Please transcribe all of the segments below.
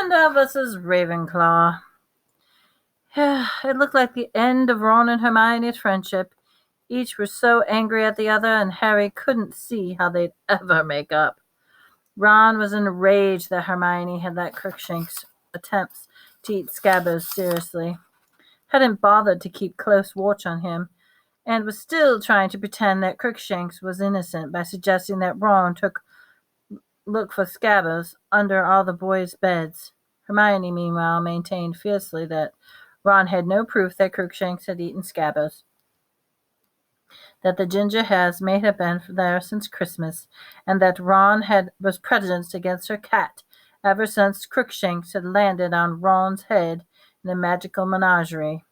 Gryffindor versus Ravenclaw. It looked like the end of Ron and Hermione's friendship. Each were so angry at the other, and Harry couldn't see how they'd ever make up. Ron was enraged that Hermione had let Crookshank's attempts to eat Scabbers seriously, hadn't bothered to keep close watch on him, and was still trying to pretend that Crookshanks was innocent by suggesting that Ron look for Scabbers under all the boys' beds. Hermione, meanwhile, maintained fiercely that Ron had no proof that Crookshanks had eaten Scabbers, that the ginger hairs may have been there since Christmas, and that Ron was prejudiced against her cat ever since Crookshanks had landed on Ron's head in a magical menagerie.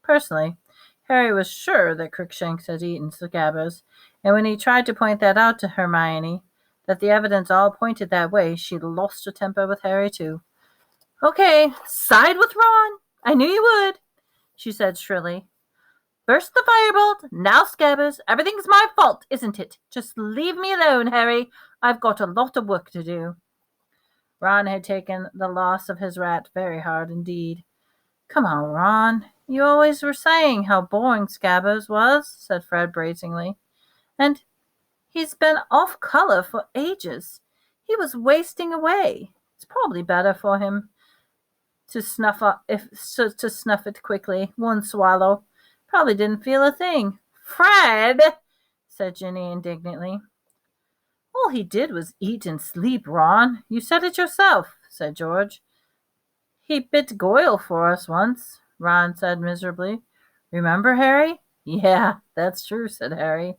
Personally, Harry was sure that Crookshanks had eaten Scabbers, and when he tried to point that out to Hermione, that the evidence all pointed that way, she lost her temper with Harry too. "Okay, side with Ron. I knew you would," she said shrilly. "First the Firebolt, now Scabbers. Everything's my fault, isn't it? Just leave me alone, Harry. I've got a lot of work to do." Ron had taken the loss of his rat very hard indeed. "Come on, Ron. You always were saying how boring Scabbers was," said Fred brazenly. "And he's been off color for ages. He was wasting away. It's probably better for him to snuff it quickly. One swallow. Probably didn't feel a thing." "Fred!" said Ginny indignantly. "All he did was eat and sleep, Ron. You said it yourself," said George. "He bit Goyle for us once," Ron said miserably. "Remember, Harry?" "Yeah, that's true," said Harry.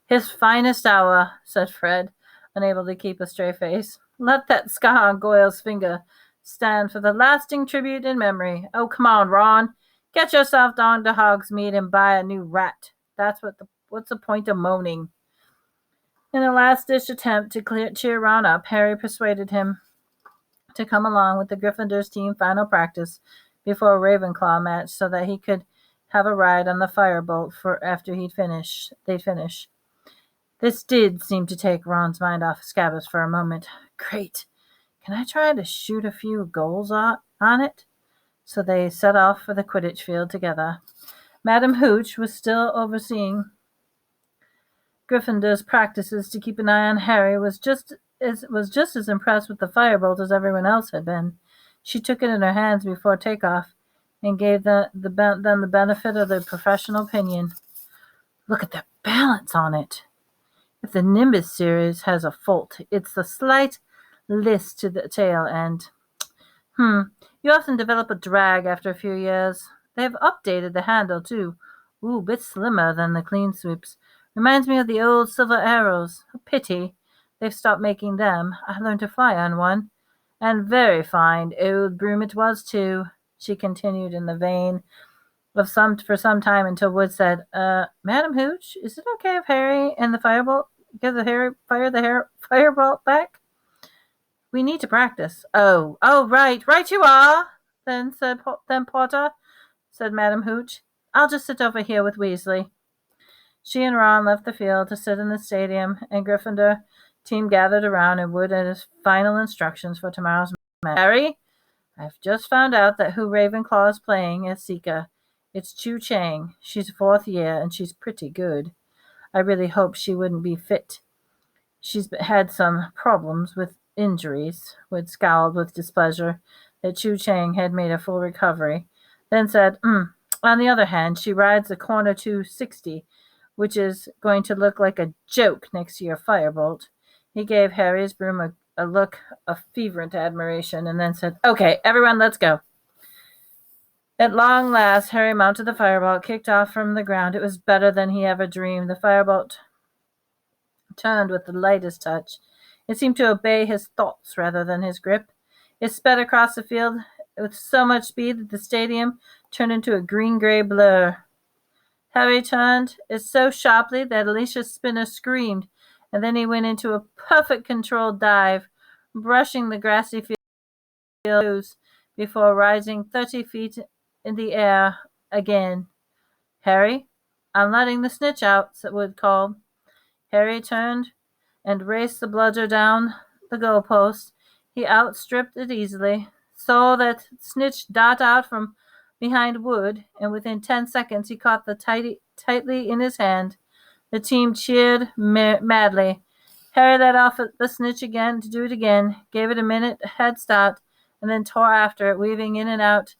"His finest hour," said Fred, unable to keep a straight face. "Let that scar on Goyle's finger stand for the lasting tribute in memory. Oh, come on, Ron. Get yourself down to Hogsmeade and buy a new rat. What's the point of moaning?" In a last-ditch attempt to cheer Ron up, Harry persuaded him to come along with the Gryffindor's team final practice before a Ravenclaw match so that he could have a ride on the Firebolt after they'd finish. This did seem to take Ron's mind off Scabbers for a moment. "Great. Can I try to shoot a few goals on it?" So they set off for the Quidditch field together. Madam Hooch was still overseeing Gryffindor's practices to keep an eye on Harry, was just as impressed with the Firebolt as everyone else had been. She took it in her hands before takeoff and gave them the benefit of their professional opinion. "Look at the balance on it. If the Nimbus series has a fault, it's the slight list to the tail end. You often develop a drag after a few years. They've updated the handle, too. Ooh, bit slimmer than the clean sweeps. Reminds me of the old silver arrows. A pity they've stopped making them. I learned to fly on one. And very fine old broom it was, too," she continued in the vein for some time until Wood said, "Madam Hooch, is it okay if Harry and the Firebolt fire the Firebolt back? We need to practice." Oh, right you are, then Potter, said Madam Hooch. "I'll just sit over here with Weasley." She and Ron left the field to sit in the stadium, and Gryffindor team gathered around and Wood at his final instructions for tomorrow's match. "Harry, I've just found out that who Ravenclaw is playing as Seeker. It's Chu Chang. She's 4th year, and she's pretty good. I really hoped she wouldn't be fit. She's had some problems with injuries." Wood scowled with displeasure that Chu Chang had made a full recovery, then said, "On the other hand, she rides the corner 260, which is going to look like a joke next to your Firebolt." He gave Harry's broom a look of fervent admiration and then said, "Okay, everyone, let's go." At long last, Harry mounted the Firebolt, kicked off from the ground. It was better than he ever dreamed. The Firebolt turned with the lightest touch. It seemed to obey his thoughts rather than his grip. It sped across the field with so much speed that the stadium turned into a green-gray blur. Harry turned it so sharply that Alicia Spinner screamed, and then he went into a perfect controlled dive, brushing the grassy field before rising 30 feet in the air again. "Harry, I'm letting the snitch out," Wood called. Harry turned and raced the bludger down the goalpost. He outstripped it easily, saw that snitch dart out from behind Wood, and within 10 seconds he caught the tightly in his hand. The team cheered madly. Harry let off the snitch again to do it again, gave it a minute head start, and then tore after it, weaving in and out,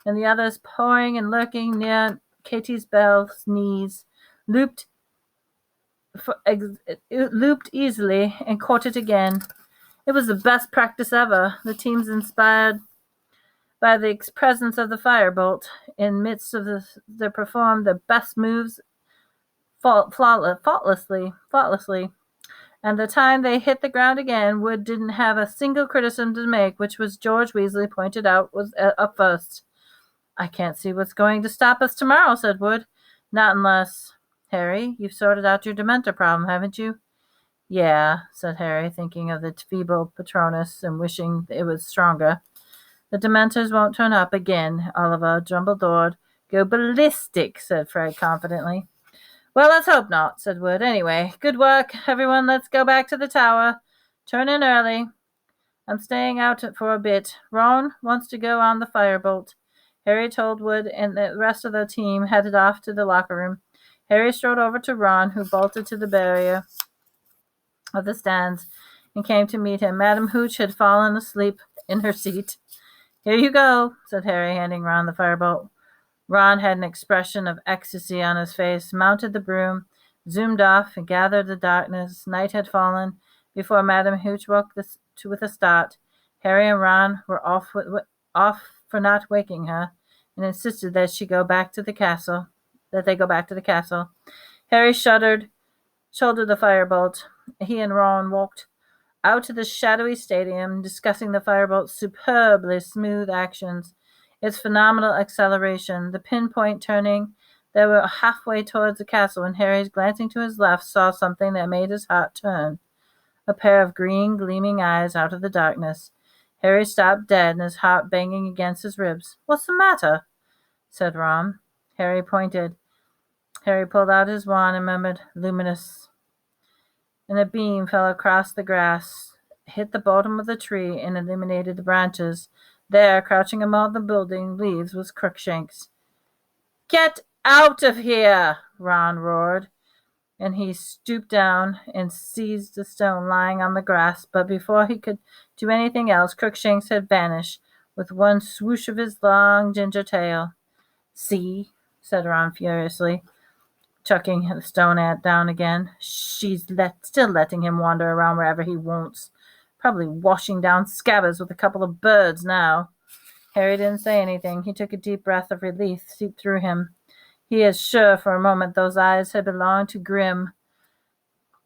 and the others pouring and lurking near Katie's Bell's knees, looped easily and caught it again. It was the best practice ever. The teams inspired by the presence of the Firebolt in midst of they performed their best moves faultlessly. And the time they hit the ground again, Wood didn't have a single criticism to make, which was George Weasley pointed out was up first. I can't see what's going to stop us tomorrow, said Wood. Not unless... Harry, you've sorted out your Dementor problem, haven't you? Yeah, said Harry, thinking of the feeble Patronus and wishing it was stronger. The Dementors won't turn up again, Oliver. Dumbledore go ballistic, said Fred confidently. Well, let's hope not, said Wood. Anyway, good work, everyone. Let's go back to the tower. Turn in early. I'm staying out for a bit. Ron wants to go on the Firebolt. Harry told Wood, and the rest of the team headed off to the locker room. Harry strode over to Ron, who bolted to the barrier of the stands and came to meet him. Madam Hooch had fallen asleep in her seat. Here you go, said Harry, handing Ron the Firebolt. Ron had an expression of ecstasy on his face, mounted the broom, zoomed off, and gathered the darkness. Night had fallen before Madam Hooch woke with a start. Harry and Ron were off for not waking her, and insisted that they go back to the castle. Harry shouldered the Firebolt. He and Ron walked out to the shadowy stadium, discussing the Firebolt's superbly smooth actions, its phenomenal acceleration, the pinpoint turning. They were halfway towards the castle when Harry, glancing to his left, saw something that made his heart turn. A pair of green, gleaming eyes out of the darkness. Harry stopped dead, and his heart banging against his ribs. What's the matter? Said Ron. Harry pointed. Harry pulled out his wand and murmured, Luminous. And a beam fell across the grass, hit the bottom of the tree, and illuminated the branches. There, crouching among the building leaves, was Crookshanks. Get out of here! Ron roared, and he stooped down and seized the stone lying on the grass, but before he could do anything else, Crookshanks had vanished with one swoosh of his long ginger tail. See, said Ron furiously, chucking the stone down again. She's still letting him wander around wherever he wants. Probably washing down scabbards with a couple of birds now. Harry didn't say anything. He took a deep breath of relief seep through him. He is sure for a moment those eyes had belonged to Grim.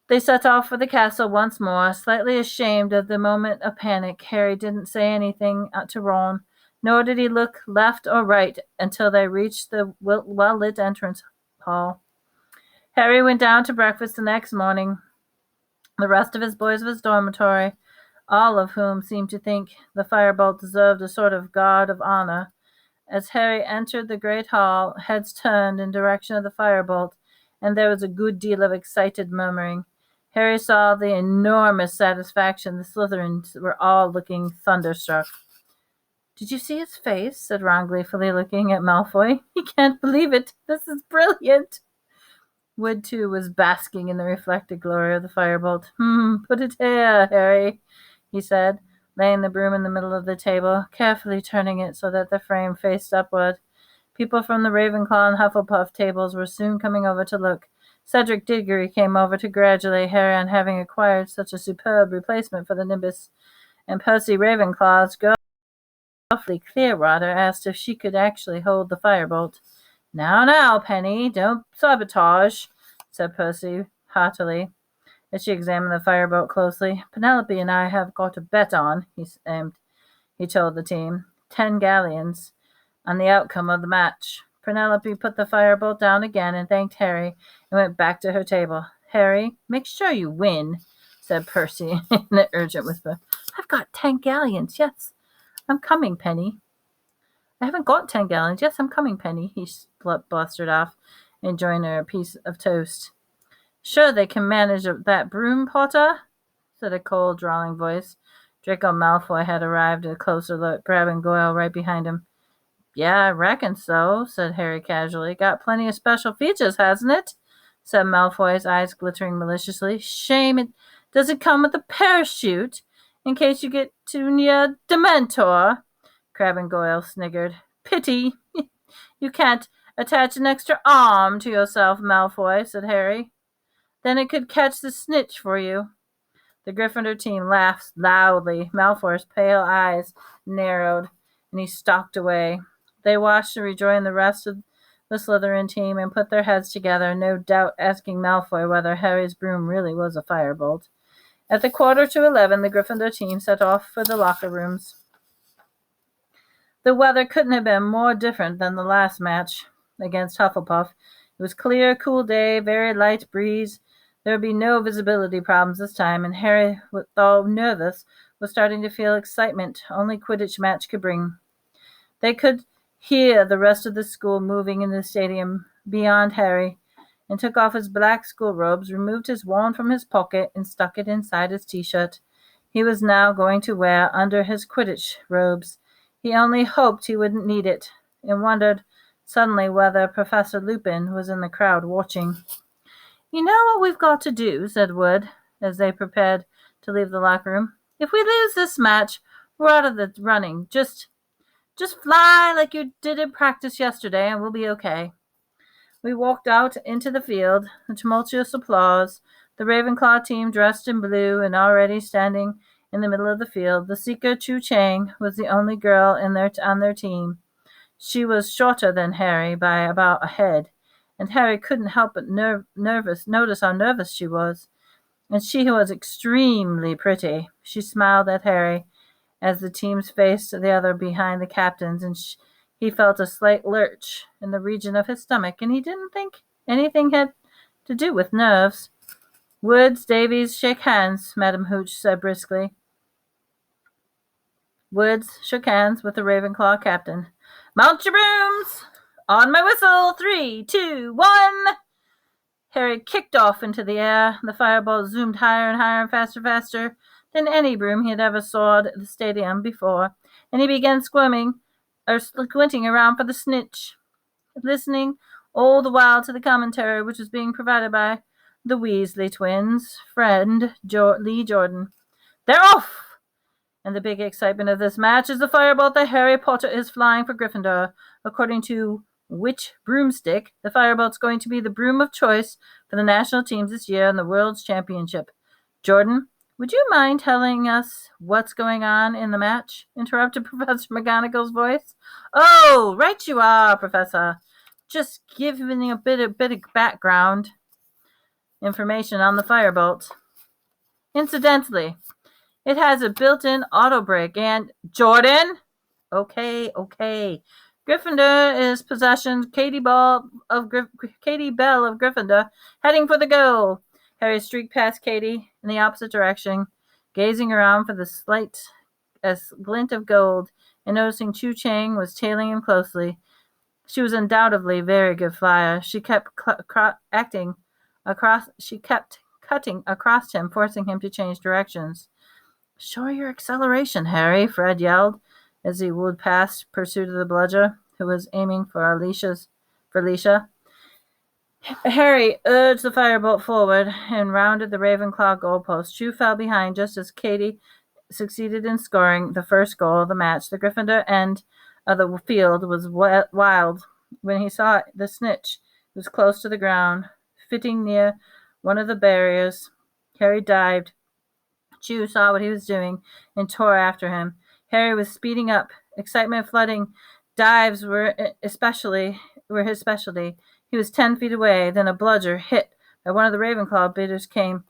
They set off for the castle once more, slightly ashamed of the moment of panic. Harry didn't say anything to Ron, nor did he look left or right until they reached the well-lit entrance hall. Harry went down to breakfast the next morning. The rest of his boys of his dormitory, all of whom seemed to think the Firebolt deserved a sort of guard of honor. As Harry entered the great hall, heads turned in direction of the Firebolt, and there was a good deal of excited murmuring. Harry saw the enormous satisfaction. The Slytherins were all looking thunderstruck. Did you see his face? Said Ron gleefully, looking at Malfoy. He can't believe it. This is brilliant. Wood, too, was basking in the reflected glory of the Firebolt. Put it here, Harry, he said, laying the broom in the middle of the table, carefully turning it so that the frame faced upward. People from the Ravenclaw and Hufflepuff tables were soon coming over to look. Cedric Diggory came over to congratulate Harry on having acquired such a superb replacement for the Nimbus, and Percy Ravenclaw's girl, Clearwater, asked if she could actually hold the Firebolt. Now, Penny, don't sabotage, said Percy heartily, as she examined the Firebolt closely. Penelope and I have got a bet on, he told the team, 10 galleons, on the outcome of the match. Penelope put the Firebolt down again and thanked Harry and went back to her table. Harry, make sure you win, said Percy in an urgent whisper. I've got 10 galleons, yes. I'm coming, Penny. I haven't got 10 gallons. Yes, I'm coming, Penny, he blustered off, enjoying her a piece of toast. Sure they can manage that broom, Potter? Said a cold, drawling voice. Draco Malfoy had arrived at a closer look, grabbing Goyle right behind him. "Yeah, I reckon so," said Harry casually. "Got plenty of special features, hasn't it?" said Malfoy, his eyes glittering maliciously. "Shame it doesn't come with a parachute, in case you get too near Dementor." Crabbe and Goyle sniggered. "Pity you can't attach an extra arm to yourself, Malfoy," said Harry. "Then it could catch the snitch for you." The Gryffindor team laughed loudly. Malfoy's pale eyes narrowed, and he stalked away. They watched to rejoin the rest of the Slytherin team and put their heads together, no doubt asking Malfoy whether Harry's broom really was a firebolt. At the 11:15, the Gryffindor team set off for the locker rooms. The weather couldn't have been more different than the last match against Hufflepuff. It was clear, cool day, very light breeze. There would be no visibility problems this time, and Harry, though nervous, was starting to feel excitement only Quidditch match could bring. They could hear the rest of the school moving in the stadium beyond Harry, and took off his black school robes, removed his wand from his pocket, and stuck it inside his t-shirt. He was now going to wear under his Quidditch robes. He only hoped he wouldn't need it, and wondered suddenly whether Professor Lupin was in the crowd watching. "You know what we've got to do," said Wood, as they prepared to leave the locker room. "If we lose this match, we're out of the running. Just fly like you did in practice yesterday, and we'll be okay." We walked out into the field, a tumultuous applause. The Ravenclaw team, dressed in blue and already standing in the middle of the field. The seeker Chu Chang was the only girl on their team. She was shorter than Harry by about a head, and Harry couldn't help but notice how nervous she was. And she was extremely pretty. She smiled at Harry as the teams faced the other behind the captains, and he felt a slight lurch in the region of his stomach, and he didn't think anything had to do with nerves. "Woods, Davies, shake hands," Madam Hooch said briskly. Woods shook hands with the Ravenclaw captain. "Mount your brooms! On my whistle! 3, 2, 1!" Harry kicked off into the air. The firebolt zoomed higher and higher and faster than any broom he had ever soared at the stadium before, and he began squinting around for the snitch, listening all the while to the commentary which was being provided by the Weasley twins' friend Lee Jordan. "They're off! And the big excitement of this match is the firebolt that Harry Potter is flying for Gryffindor. According to Witch Broomstick, the firebolt's going to be the broom of choice for the national teams this year in the World's Championship." "Jordan, would you mind telling us what's going on in the match?" interrupted Professor McGonagall's voice. "Oh, right you are, Professor. Just giving a bit of background information on the firebolt. Incidentally, it has a built-in auto brake and—" "Jordan!" Okay. "Gryffindor is possession. Katie Bell of Gryffindor, heading for the goal." Harry streaked past Katie in the opposite direction, gazing around for the slight glint of gold, and noticing Chu Chang was tailing him closely. She was undoubtedly a very good flyer. She kept cutting across him, forcing him to change directions. "Show your acceleration, Harry," Fred yelled as he wheeled past, pursuit of the bludger, who was aiming for Alicia. Harry urged the firebolt forward and rounded the Ravenclaw goalpost. Chu fell behind just as Katie succeeded in scoring the first goal of the match. The Gryffindor end of the field was wild when he saw the snitch. It was close to the ground, fitting near one of the barriers. Harry dived. Chu saw what he was doing and tore after him. Harry was speeding up, excitement flooding. Dives were his specialty. He was 10 feet away. Then a bludger hit by one of the Ravenclaw bidders came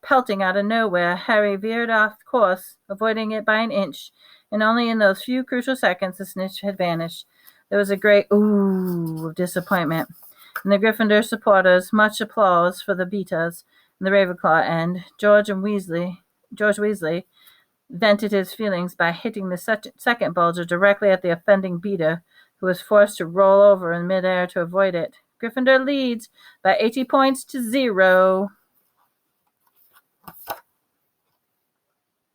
pelting out of nowhere. Harry veered off course, avoiding it by an inch, and only in those few crucial seconds the snitch had vanished. There was a great ooh of disappointment, and the Gryffindor supporters, much applause for the beaters in the Ravenclaw end. George Weasley vented his feelings by hitting the second bulger directly at the offending beater, who was forced to roll over in midair to avoid it. Gryffindor leads by 80 points to 0.